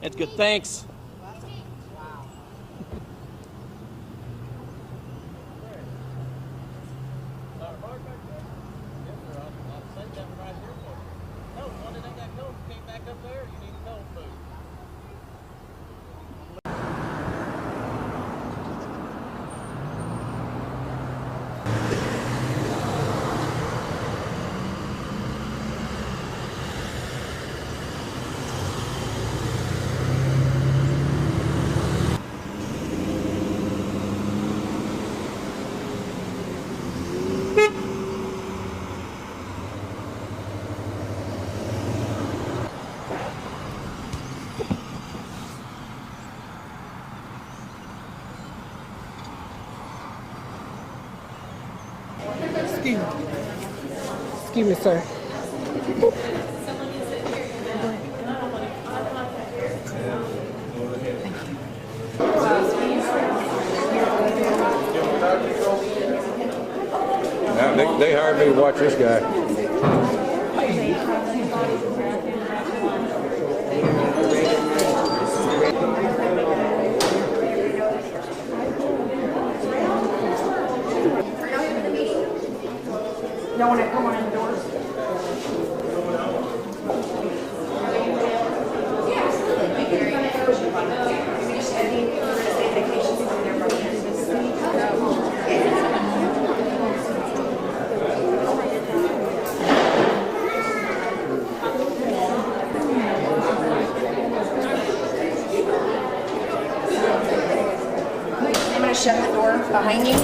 That's good. Thanks. Excuse me, sir. Now, they hired me to watch this guy. Y'all want to come on indoors? I'm going to shut the door behind you.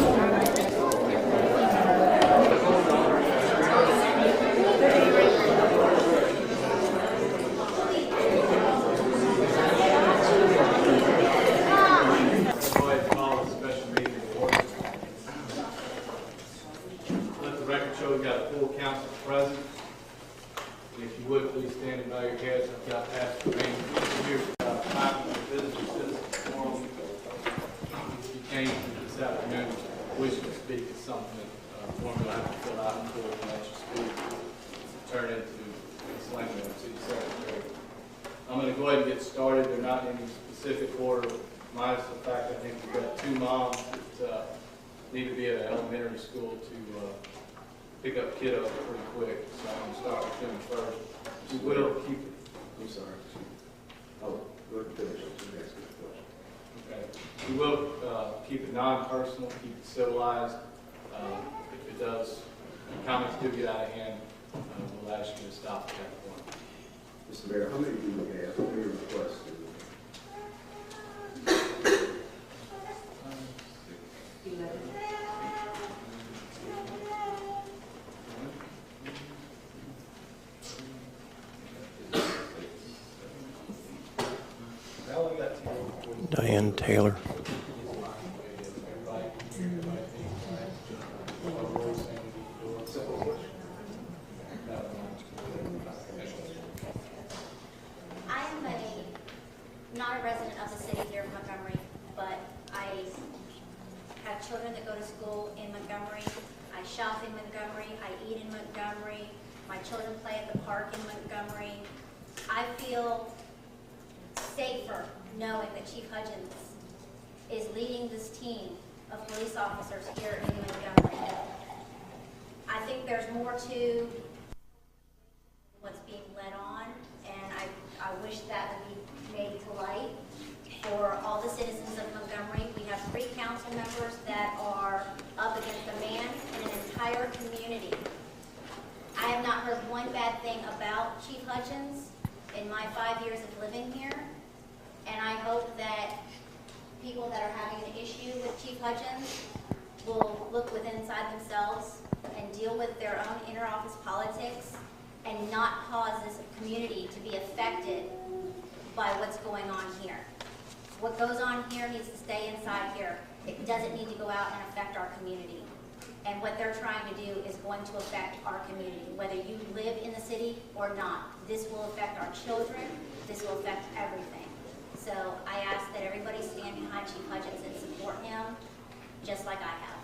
We've got a full council present. If you would, please stand and bow your heads. I've got Pastor Raymond here for citizens forum. If you came this afternoon wishing to speak to something, form you'll have to fill out before we let you speak. Turn into this language to the secretary. I'm going to go ahead and get started. They're not in any specific order, minus the fact I think we've got two moms that need to be at an elementary school to pick up kiddos pretty quick, so I'm going to start with them first. We will keep it. I'm sorry. Oh, go ahead and finish up the next question. Okay. We will keep it non-personal, keep it civilized. If it does, comments do get out of hand, we'll ask you to stop at that point. Mr. Mayor, how many do we have? How many requests do we have? 11. Diane Taylor. I am not a resident of the city here of Montgomery, but I have children that go to school in Montgomery. I shop in Montgomery. I eat in Montgomery. My children play at the park in Montgomery. I feel safer knowing that Chief Hudgens is leading this team of police officers here in Montgomery. I think there's more to what's being led on, and I wish that would be made to light for all the citizens of Montgomery. We have 3 council members that are up against a man and an entire community. I have not heard one bad thing about Chief Hudgens in my 5 years of living here. And I hope that people that are having an issue with Chief Hudgens will look within inside themselves and deal with their own inter-office politics and not cause this community to be affected by what's going on here. What goes on here needs to stay inside here. It doesn't need to go out and affect our community. And what they're trying to do is going to affect our community, whether you live in the city or not. This will affect our children. This will affect everything. So I ask that everybody stand behind Chief Hudgens and support him, just like I have.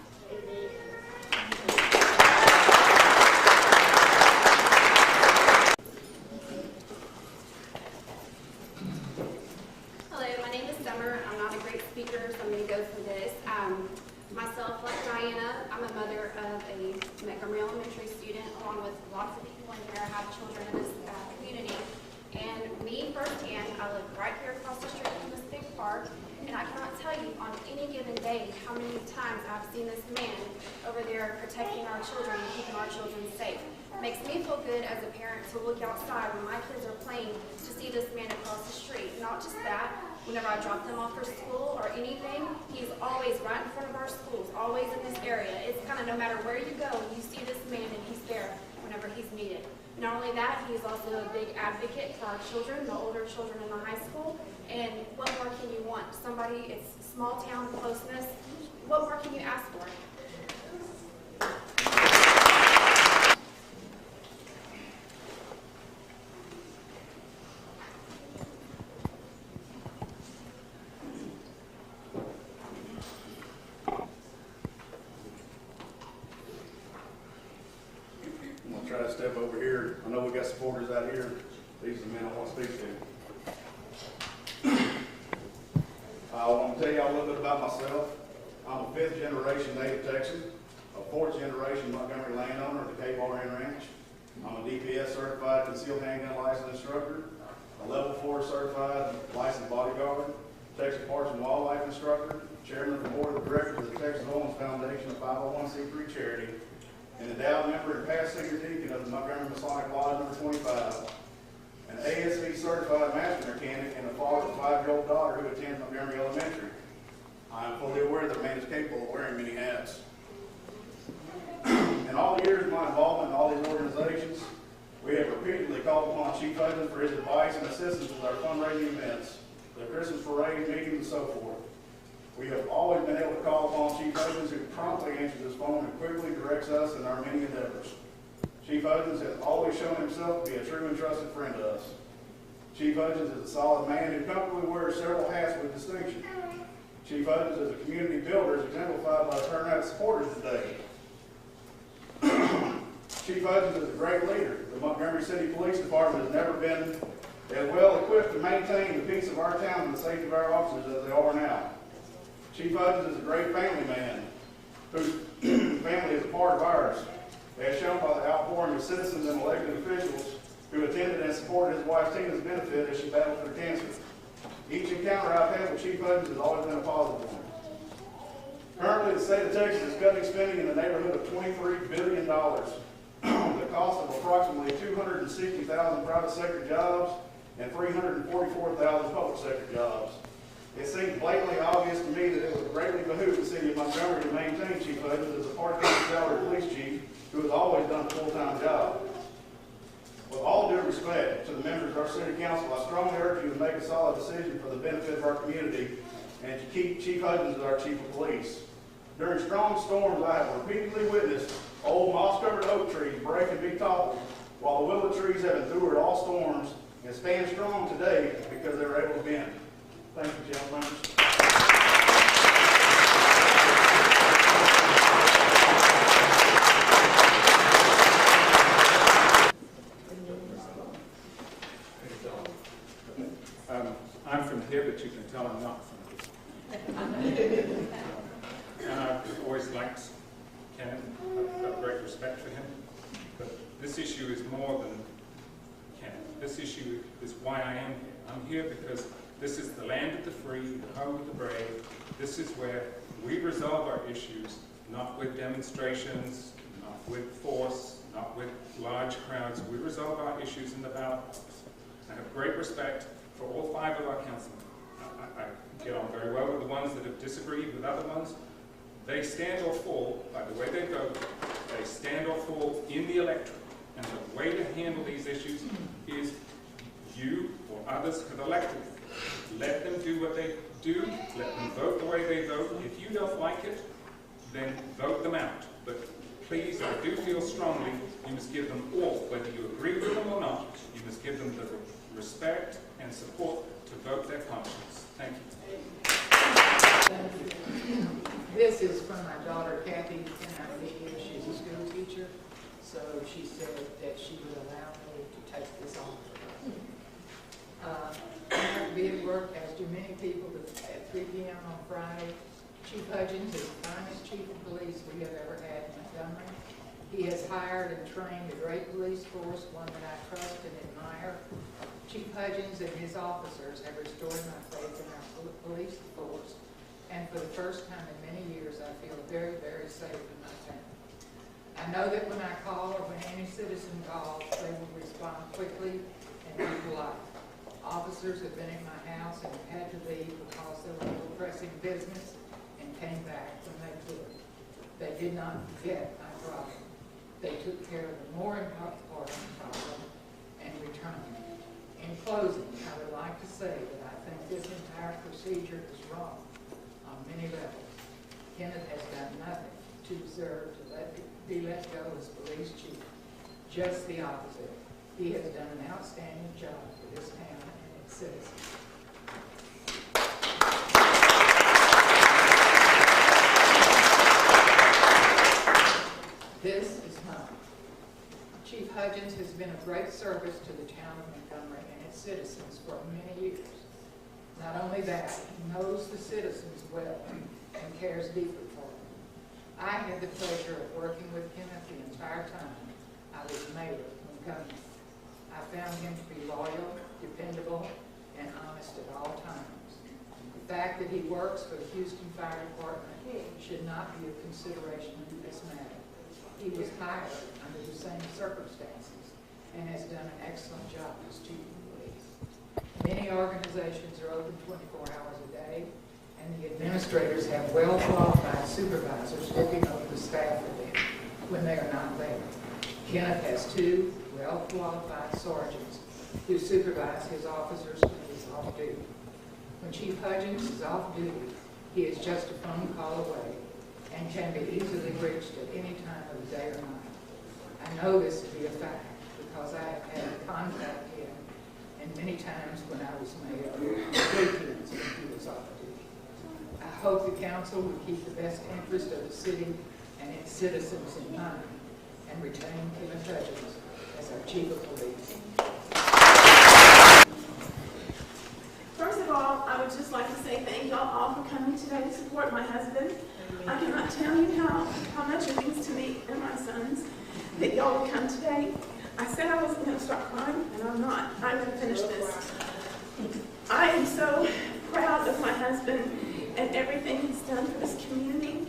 right here across the street from this big park. And I cannot tell you on any given day how many times I've seen this man over there protecting our children and keeping our children safe. It makes me feel good as a parent to look outside when my kids are playing to see this man across the street. Not just that, whenever I drop them off for school or anything, he's always right in front of our schools, always in this area. It's kind of no matter where you go, you see this man and he's there whenever he's needed. Not only that, he's also a big advocate for our children, the older children in the high school. And what more can you want? Somebody, it's small town closeness. What more can you ask for? I'm gonna try to step over here. I know we got supporters out here. These are the men I want to speak to. I want to tell you a little bit about myself. I'm a 5th generation native Texan, a 4th generation Montgomery landowner at the K-Bar Ranch. I'm a DPS certified concealed handgun license instructor, a level 4 certified licensed bodyguard, Texas Parks and Wildlife instructor, chairman of the board of directors of the Texas Owens Foundation, a 501c3 charity, an endowed member and past senior deacon of the Montgomery Masonic Lodge number 25, an ASV certified master mechanic, and a father of a 5-year-old daughter who attends Montgomery Elementary. I am fully aware that man is capable of wearing many hats. In all the years of my involvement in all these organizations, we have repeatedly called upon Chief Hudson for his advice and assistance with our fundraising events, the Christmas parade, meetings, and so forth. We have always been able to call upon Chief Hudson, who promptly answers his phone and quickly directs us in our many endeavors. Chief Hudgens has always shown himself to be a true and trusted friend to us. Chief Hudgens is a solid man who comfortably wears several hats with distinction. Chief Hudgens is a community builder, as exemplified by the turnout of supporters today. Chief Hudgens is a great leader. The Montgomery City Police Department has never been as well equipped to maintain the peace of our town and the safety of our officers as they are now. Chief Hudgens is a great family man whose family is a part of ours, as shown by the outpouring of citizens and elected officials who attended and supported his wife Tina's benefit as she battled through cancer. Each encounter I've had with Chief Hudgens has always been a positive one. Currently, the state of Texas is cutting spending in the neighborhood of $23 billion, the cost of approximately 260,000 private sector jobs and 344,000 public sector jobs. It seems blatantly obvious to me that it would greatly behoove the city of Montgomery to maintain Chief Hudgens as a part-time salary police chief who has always done a full-time job. With all due respect to the members of our city council, I strongly urge you to make a solid decision for the benefit of our community and to keep Chief Hudgens as our chief of police. During strong storms, I have repeatedly witnessed old moss-covered oak trees break and be toppled, while the willow trees have endured all storms and stand strong today because they were able to bend. Thank you, gentlemen. I'm from here, but you can tell I'm not from here. And I've always liked Ken. I've got great respect for him. But this issue is more than Ken. This issue is why I am here. I'm here because this is the land of the free, the home of the brave. This is where we resolve our issues, not with demonstrations, not with force, not with large crowds. We resolve our issues in the ballot box. I have great respect for all 5 of our councilmen. I get on very well with the ones that have disagreed with other ones. They stand or fall by the way they vote. They stand or fall in the electorate. And the way to handle these issues is you or others have elected them. Let them do what they do. Let them vote the way they vote. If you don't like it, then vote them out. But please, I do feel strongly you must give them all, whether you agree with them or not, you must give them the respect and support to vote their conscience. Thank you. This is from my daughter Kathy in our video. She's a school teacher, so she said that she would allow me to take this on. I have to be at work, as do many people, at 3 p.m. on Friday. Chief Hudgens is the finest chief of police we have ever had in Montgomery. He has hired and trained a great police force, one that I trust and admire. Chief Hudgens and his officers have restored my faith in our police force, and for the first time in many years, I feel very, very safe in my town. I know that when I call or when any citizen calls, they will respond quickly and be polite. Officers have been at my house and have had to leave because they were pressing business and came back when they could. They did not forget my problem. They took care of the more important problem and returned. In closing, I would like to say that I think this entire procedure is wrong on many levels. Kenneth has done nothing to deserve to be let go as police chief. Just the opposite. He has done an outstanding job for this town and its citizens. This is mine. Chief Hudgens has been of great service to the town of Montgomery and its citizens for many years. Not only that, he knows the citizens well and cares deeply for them. I had the pleasure of working with Kenneth the entire time I was mayor of Montgomery. I found him to be loyal, dependable, and honest at all times. The fact that he works for the Houston Fire Department should not be a consideration in this matter. He was hired under the same circumstances and has done an excellent job as chief of police. Many organizations are open 24 hours a day, and the administrators have well-qualified supervisors looking over the staff for them when they are not there. Kenneth has 2 well-qualified sergeants who supervise his officers when he is off duty. When Chief Hudgens is off duty, he is just a phone call away and can be easily reached at any time of the day or night. I know this to be a fact because I have had to contact him, and many times when I was mayor, weekends when he was off duty. I hope the council will keep the best interest of the city and its citizens in mind and retain Kenneth Hudgens as our chief of police. First of all, I would just like to say thank y'all all for coming today to support my husband. I cannot tell you how much it means to me and my sons that y'all would come today. I said I wasn't going to start crying, and I'm not. I'm going to finish this. I am so proud of my husband and everything he's done for this community.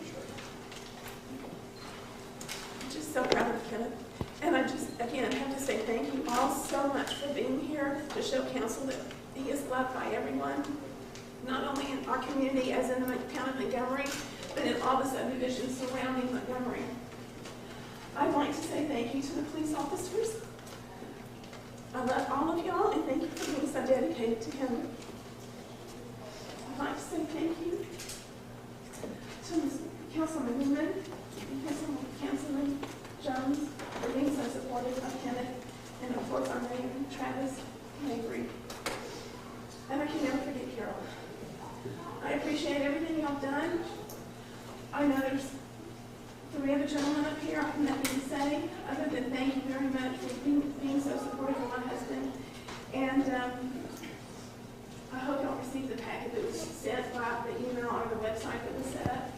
I'm just so proud of Kenneth. And I just, again, have to say thank you all so much for being here to show council that he is loved by everyone, not only in our community as in the town of Montgomery, but in all the subdivisions surrounding Montgomery. I'd like to say thank you to the police officers. I love all of y'all and thank you for being so dedicated to him. I'd like to say thank you to Ms. Councilman Newman and Councilman Jones for being so supportive of Kenneth, and of course our mayor, Travis Mabry. And I can never forget Carol. I appreciate everything y'all done. I know there's 3 other gentlemen up here. I have nothing to say other than thank you very much for being so supportive of my husband. And I hope y'all received the packet that was sent by the email or the website that was set up.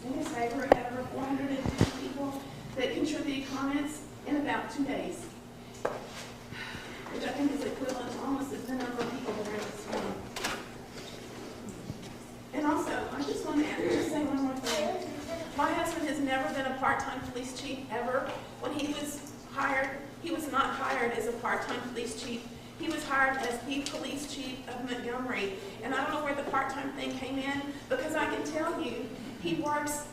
In his favor, we had over 450 people that contributed comments in about 2 days, which I think is equivalent to almost the number of people that are in this room. And also, I just want to just say one more thing. My husband has never been a part-time police chief ever. When he was hired, he was not hired as a part-time police chief. He was hired as the police chief of Montgomery. And I don't know where the part-time thing came in, because I can tell you, he works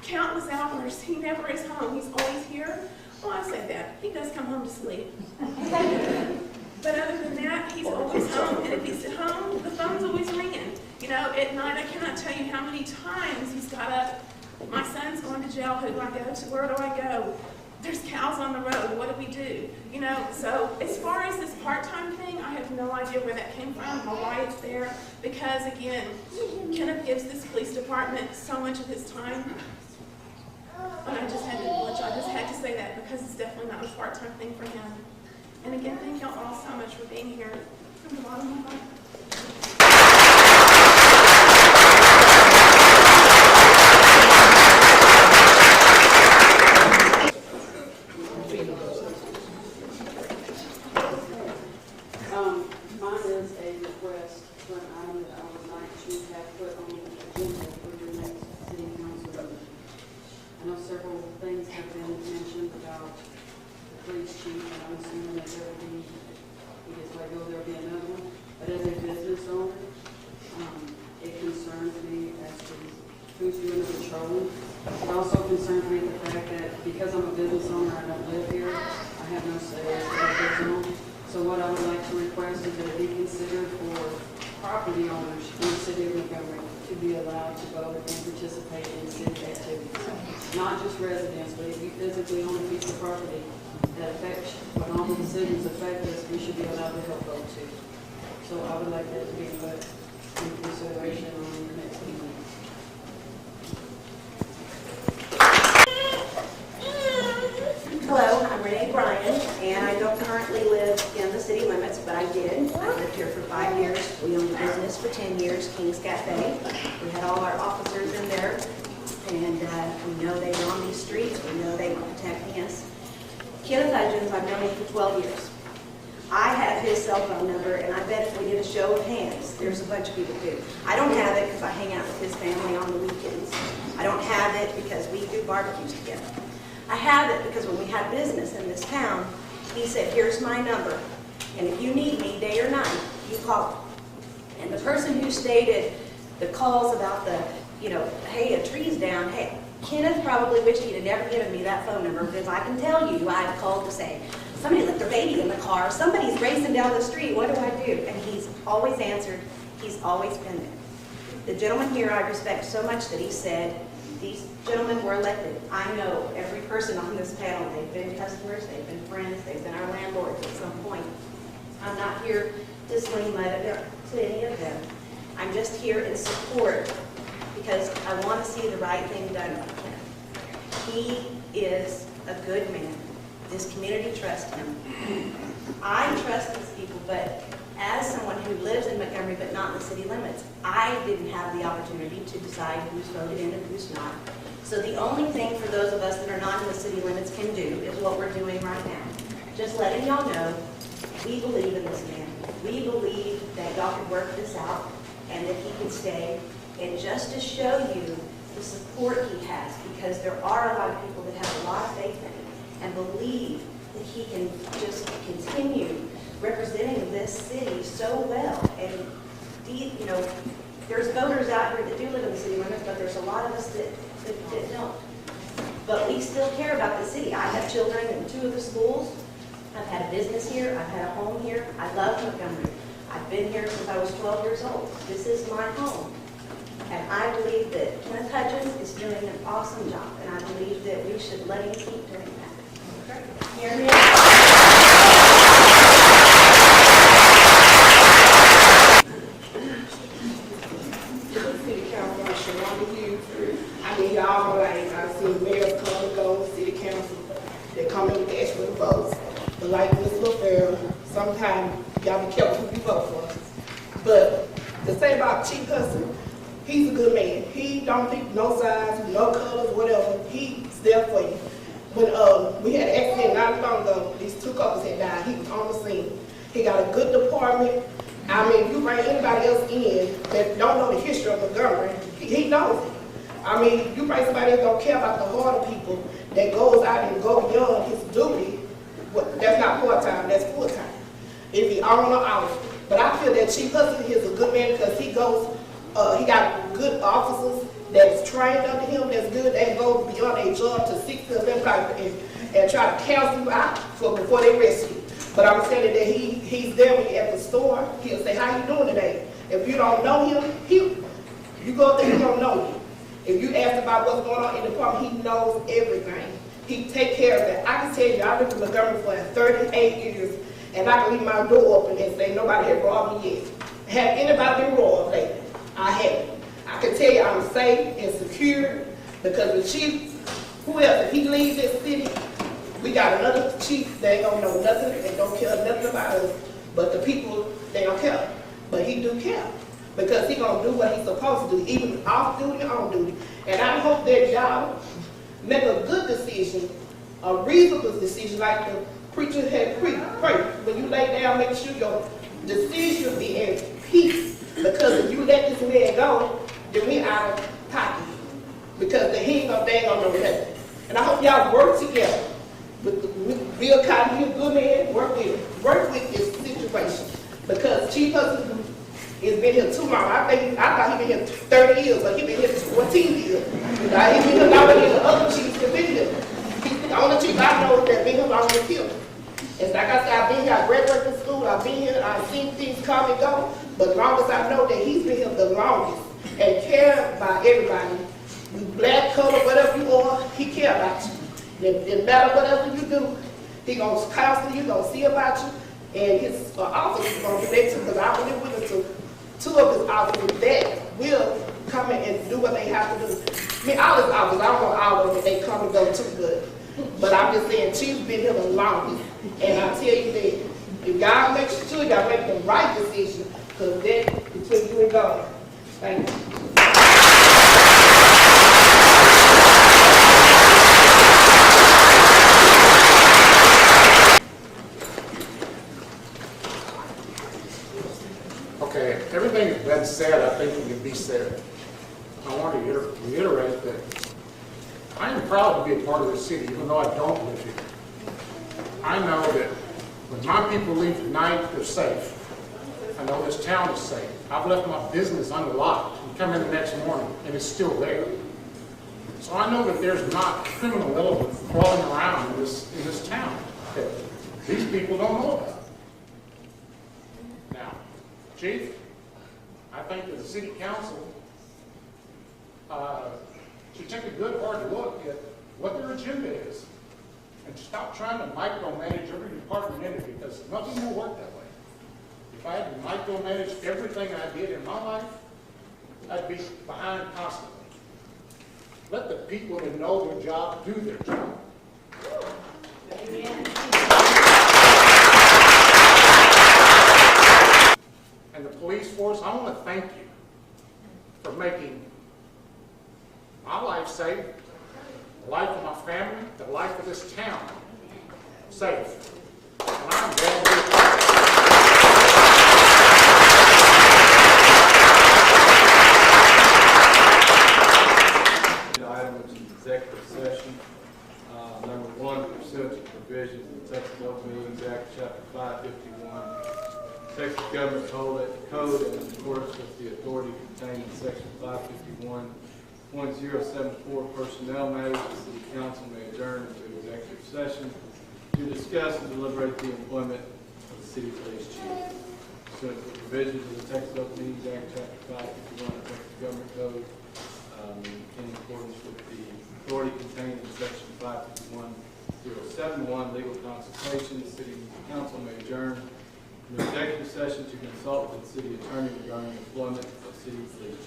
countless hours. He never is home. He's always here. Well, I say that. He does come home to sleep. But other than that, he's always home. And if he's at home, the phone's always ringing. You know, at night, I cannot tell you how many times he's got up. My son's going to jail. Who do I go to? Where do I go? There's cows on the road. What do we do? You know, so as far as this part-time thing, I have no idea where that came from or why it's there. Because, again, Kenneth gives this police department so much of his time. But I just had to say that because it's definitely not a part-time thing for him. And again, thank y'all all so much for being here from the bottom of my heart. I'm assuming that there will be, he gets let go, there'll be another one. But as a business owner, it concerns me as to who's doing the patrolling. It also concerns me the fact that because I'm a business owner, I don't live here, I have no say as to what goes on. So what I would like to request is that it be considered for property owners in the city of Montgomery to be allowed to vote and participate in city activities. Not just residents, but if you physically own a piece of property that affects, when all the decisions affect us, we should be allowed to help vote too. So I would like that to be put in consideration on the next meeting. Hello, I'm Renee Bryan, and I don't currently live in the city limits, but I did. I lived here for 5 years. We owned a business for 10 years, King's Cafe. We had all our officers in there, and we know they were on these streets. We know they were protecting us. Kenneth Hudgens, I've known him for 12 years. I have his cell phone number, and I bet if we did a show of hands, there's a bunch of people who do. I don't have it because I hang out with his family on the weekends. I don't have it because we do barbecues together. I have it because when we had business in this town, he said, here's my number, and if you need me day or night, you call. And the person who stated the calls about the, hey, a tree's down, hey, Kenneth probably wished he'd have never given me that phone number, because I can tell you, I've called to say, somebody left their baby in the car, somebody's racing down the street, what do I do? And he's always answered, he's always been there. The gentleman here I respect so much that he said, these gentlemen were elected. I know every person on this panel. They've been customers, they've been friends, they've been our landlords at some point. I'm not here to sling mud to any of them. I'm just here in support because I want to see the right thing done by him. He is a good man. This community trusts him. I trust these people, but as someone who lives in Montgomery but not in the city limits, I didn't have the opportunity to decide who's voted in and who's not. So the only thing for those of us that are not in the city limits can do is what we're doing right now. Just letting y'all know, we believe in this man. We believe that y'all can work this out and that he can stay. And just to show you the support he has, because there are a lot of people that have a lot of faith in him and believe that he can just continue representing this city so well. And, there's voters out here that do live in the city limits, but there's a lot of us that don't. But we still care about the city. I have children in 2 of the schools. I've had a business here. I've had a home here. I love Montgomery. I've been here since I was 12 years old. This is my home. And I believe that Kenneth Hudgens is doing an awesome job, and I believe that we should let him keep doing that. Hear me? All my life, I've seen mayors come and go, city council, they come in with extra votes. But like Ms. LaFerre, sometimes y'all be careful who you vote for. But the thing about Chief Hudson, he's a good man. He don't think no size, no colors, whatever. He's there for you. When we had an accident not long ago, these 2 couples had died. He was on the scene. He got a good department. I mean, if you bring anybody else in that don't know the history of Montgomery, he knows it. I mean, you bring somebody that don't care about the heart of people, that goes out and go beyond his duty, that's not part-time, that's full-time. If he on or off. But I feel that Chief Hudson is a good man because he goes, he got good officers that's trained under him, that's good, that goes beyond their job to seek to them and try to counsel you out before they arrest you. But I'm saying that he's there when you're at the store, he'll say, how you doing today? If you don't know him, you go up there, he don't know you. If you ask about what's going on in the department, he knows everything. He take care of that. I can tell you, I lived in Montgomery for 38 years, and I can leave my door open and say, nobody had robbed me yet. Have anybody been robbed lately? I haven't. I can tell you I'm safe and secure because the chief, who else, if he leaves this city, we got another chief, they ain't gonna know nothing, they don't care nothing about us, but the people, they don't care. But he do care. Because he's going to do what he's supposed to do, even off duty and on duty. And I hope that y'all make a good decision, a reasonable decision, like the preacher had prayed. When you lay down, make sure your decision be in peace. Because if you let this man go, then we out of pocket. Because they ain't gonna know nothing. And I hope y'all work together with Bill Cotton, he's a good man, work with this situation. Because Chief Hudson has been here too long. I thought he been here 30 years, but he been here 14 years. Now, he been here longer than the other chiefs have been here. He's the only chief I know that been here longer than him. And like I said, I've been here, I graduated from school, I've been here, I've seen things come and go, but as long as I know that he's been here the longest and care about everybody, you black, color, whatever you are, he care about you. No matter whatever you do, he gonna counsel you, gonna see about you, and his office is gonna do that too, because I believe with him to two of his officers that will come in and do what they have to do. I mean, all his officers, I don't know all of them, they come and go too, but I'm just saying, Chief's been here the longest. And I tell you that if God makes sure you gotta make the right decision, because that between you and God. Thank you. Okay, everything that's been said, I think it can be said. I want to reiterate that I am proud to be a part of this city, even though I don't live here. I know that when my people leave tonight, they're safe. I know this town is safe. I've left my business unlocked and come in the next morning, and it's still there. So I know that there's not criminal elements crawling around in this town that these people don't know about. Now, Chief, I think that the City Council should take a good hard look at what their agenda is and stop trying to micromanage every department in it, because nothing will work that way. If I had to micromanage everything I did in my life, I'd be behind constantly. Let the people that know their job do their job. Amen. And the police force, I want to thank you for making my life safe, the life of my family, the life of this town safe. And I'm glad to be part of it. Item is executive session. Number 1, pursuant to provisions of the Texas Open Meetings Act, Chapter 551, Texas Government Code, and in accordance with the authority contained in Section 551.074 personnel matters, the City Council may adjourn into executive session to discuss and deliberate the employment of the City Police Chief. Pursuant to the provisions of the Texas Open Meetings Act, Chapter 551 of the Texas Government Code, in accordance with the authority contained in Section 551.071, legal consultation, the City Council may adjourn an executive session to consult with the City Attorney regarding employment of City Police Chief.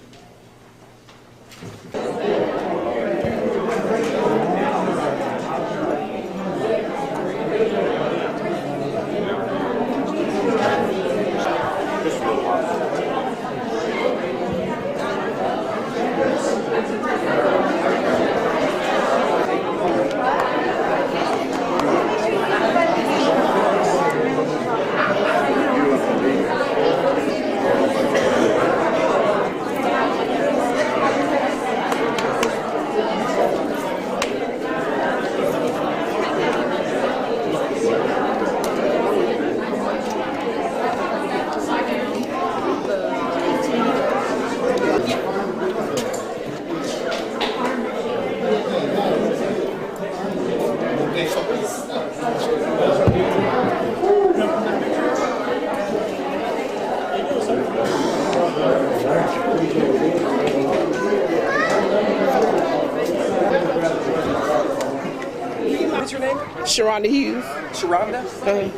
What's your name? Sharonda Hughes. Sharonda?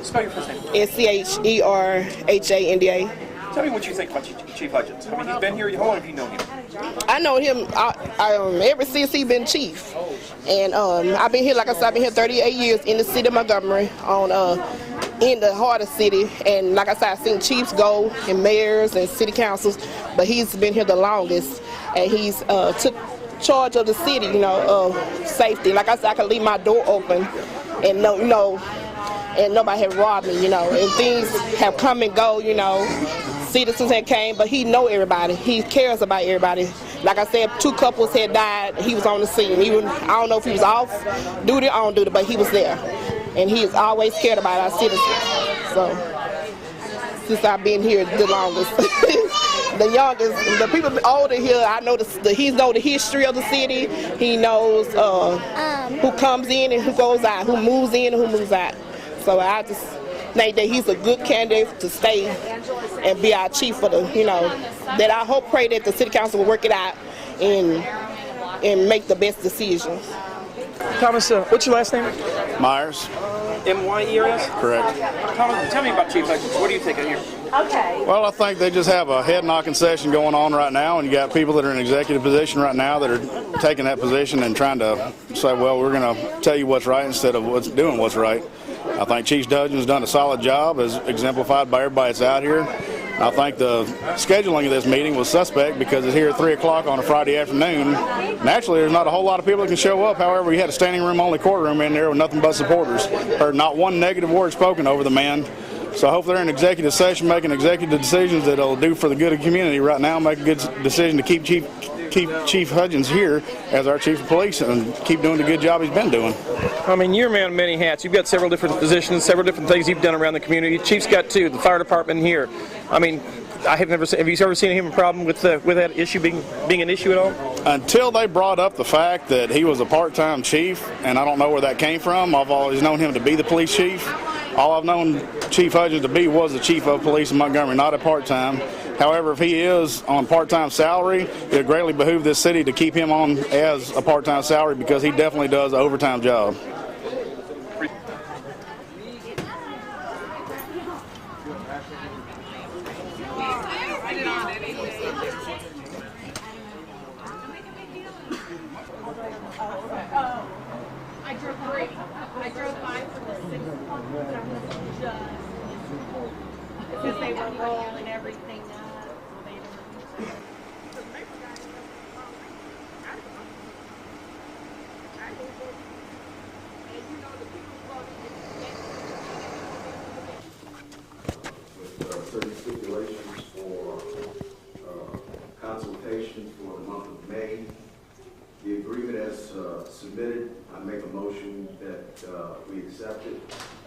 Spell your first name. SCHERHANDA. Tell me what you think about Chief Hudgens. I mean, he's been here. How long have you known him? I know him ever since he been chief. And I've been here, like I said, I've been here 38 years in the city of Montgomery, in the heart of the city. And like I said, I've seen chiefs go and mayors and city councils, but he's been here the longest. And he's took charge of the city, of safety. Like I said, I could leave my door open and and nobody had robbed me, and things have come and go, citizens had came, but he know everybody. He cares about everybody. Like I said, 2 couples had died. He was on the scene. I don't know if he was off duty or on duty, but he was there. and he has always cared about our citizens. So, since I've been here the longest, the youngest, the people older here, I know he knows the history of the city. He knows who comes in and who goes out, who moves in and who moves out. So I just think that he's a good candidate to stay and be our chief for the, that I hope, pray that the city council will work it out and make the best decisions. Thomas, what's your last name? Myers. M-Y-E-R-S? Correct. Thomas, tell me about Chief Hutchins. What do you think of here? Okay. Well, I think they just have a head-knocking session going on right now, and you got people that are in executive position right now that are taking that position and trying to say, well, we're going to tell you what's right instead of doing what's right. I think Chief Hutchins has done a solid job, as exemplified by everybody that's out here. I think the scheduling of this meeting was suspect because it's here at 3 o'clock on a Friday afternoon. Naturally, there's not a whole lot of people that can show up. However, we had a standing room only courtroom in there with nothing but supporters. Heard not one negative word spoken over the man. So I hope they're in executive session making executive decisions that will do for the good of the community right now, make a good decision to keep Chief Hutchins here as our chief of police and keep doing the good job he's been doing. I mean, you're a man of many hats. You've got several different positions, several different things you've done around the community. Chief's got two, the fire department here. I mean, have you ever seen him a problem with that issue being an issue at all? Until they brought up the fact that he was a part-time chief, and I don't know where that came from. I've always known him to be the police chief. All I've known Chief Hutchins to be was the chief of police in Montgomery, not a part-time. However, if he is on part-time salary, it would greatly behoove this city to keep him on as a part-time salary because he definitely does an overtime job. I drove by for the 6 o'clock, but I wasn't just because they were rolling everything up. With certain stipulations for consultation for the month of May. The agreement as submitted, I make a motion that we accept it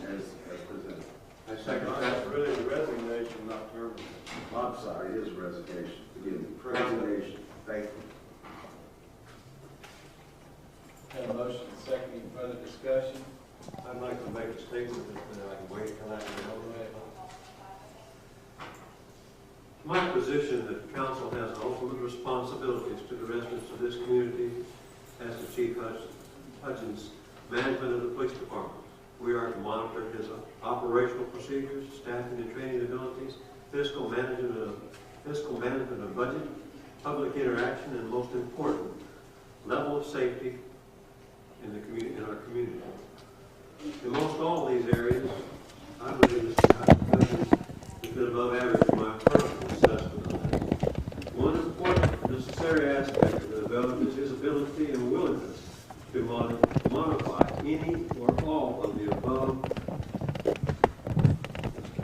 as presented. I second that. That's really a resignation, not termination. I'm sorry, it is a resignation. Forgive me. Resignation. Thank you. Have a motion and second. Any further discussion? I'd like to make a statement that I can wait till I can know that. My position that the council has ultimate responsibilities to the residents of this community as the Chief Hutchins management of the police department. We are to monitor his operational procedures, staffing and training abilities, fiscal management of budget, public interaction, and most important, level of safety in our community. In most all these areas, I believe Mr. Hutchins has been above average in my personal assessment of that. One important necessary aspect of the development is his ability and willingness to modify any or all of the above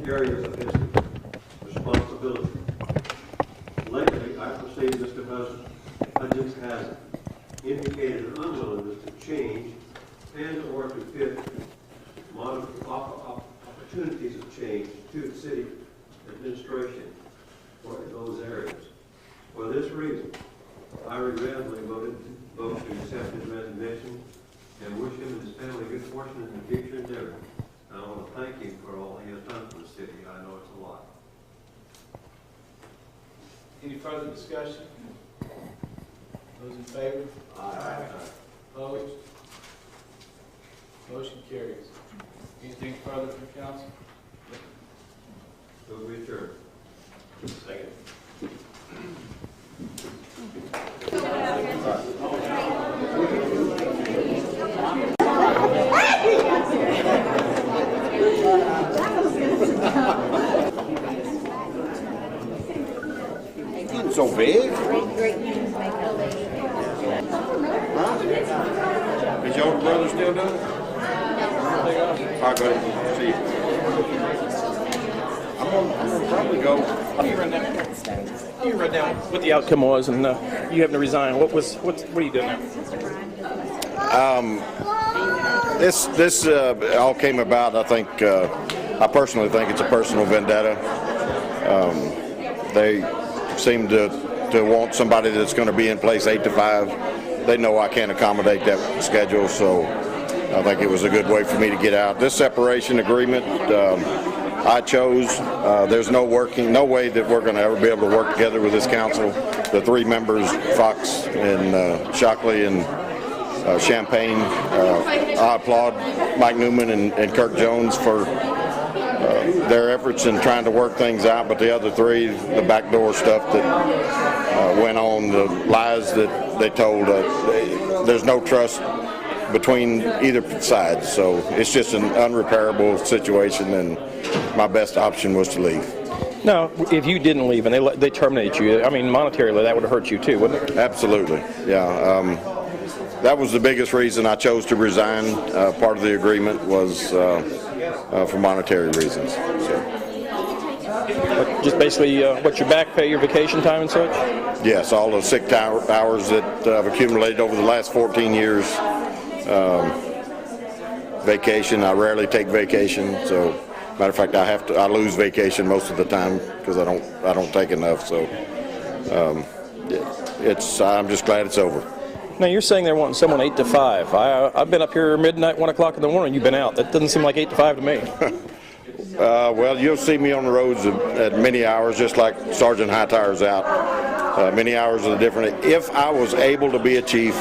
areas of his responsibility. Lately, I perceive Mr. Hutchins has indicated an unwillingness to change and or to fit opportunities of change to the city administration for those areas. For this reason, I regrettably vote to accept his resignation and wish him and his family good fortune in the future endeavor. And I want to thank him for all he has done for the city. I know it's a lot. Any further discussion? Those in favor? Aye. Opposed? Motion carries. Anything further from council? So we adjourn. Second. So big? Huh? Is your older brother still doing it? I'll go see. I'm gonna probably go. You read down what the outcome was, and you having to resign. What are you doing now? This all came about, I think, I personally think it's a personal vendetta. They seem to want somebody that's going to be in place 8 to 5. They know I can't accommodate that schedule, so I think it was a good way for me to get out. This separation agreement I chose. There's no way that we're going to ever be able to work together with this council. The 3 members, Fox and Shockley and Champagne. I applaud Mike Newman and Kirk Jones for their efforts in trying to work things out, but the other 3, the backdoor stuff that went on, the lies that they told, there's no trust between either side, so it's just an unrepairable situation, and my best option was to leave. Now, if you didn't leave and they terminate you, I mean, monetarily, that would have hurt you too, wouldn't it? Absolutely, yeah. That was the biggest reason I chose to resign. Part of the agreement was for monetary reasons. So. But just basically, what's your back pay, your vacation time and such? Yes, all the sick hours that I've accumulated over the last 14 years. Vacation, I rarely take vacation, so matter of fact, I lose vacation most of the time because I don't take enough. So I'm just glad it's over. Now you're saying they're wanting someone 8 to 5. I've been up here midnight, 1 o'clock in the morning. You've been out. That doesn't seem like 8 to 5 to me. Well, you'll see me on the roads at many hours, just like Sergeant Hightower's out. Many hours of the different. If I was able to be a chief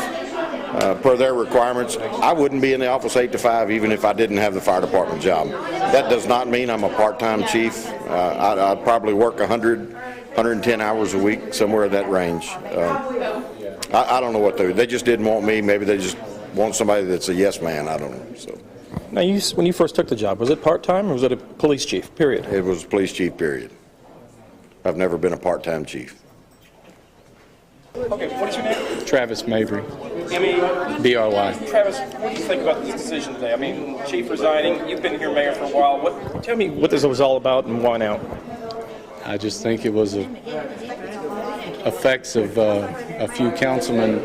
per their requirements, I wouldn't be in the office 8 to 5, even if I didn't have the fire department job. That does not mean I'm a part-time chief. I'd probably work 100, 110 hours a week, somewhere in that range. I don't know what they just didn't want me. Maybe they just want somebody that's a yes man. I don't know. So. Now, when you first took the job, was it part-time or was it a police chief, period? It was police chief, period. I've never been a part-time chief. Okay, what is your name? Travis Mabry. B-R-Y. Travis, what do you think about this decision today? I mean, chief resigning, you've been here mayor for a while. Tell me what this was all about and why now? I just think it was effects of a few councilmen,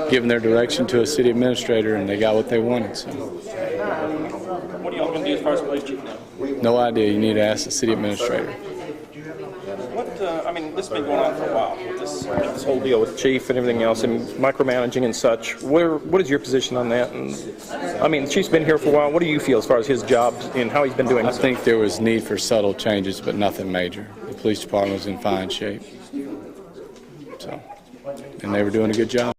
giving their direction to a city administrator, and they got what they wanted. So. What are y'all going to do as far as police chief now? No idea. You need to ask the city administrator. I mean, this has been going on for a while with this whole deal with the chief and everything else, and micromanaging and such. What is your position on that? And I mean, the chief's been here for a while. What do you feel as far as his job and how he's been doing? I think there was need for subtle changes, but nothing major. The police department was in fine shape. So, and they were doing a good job.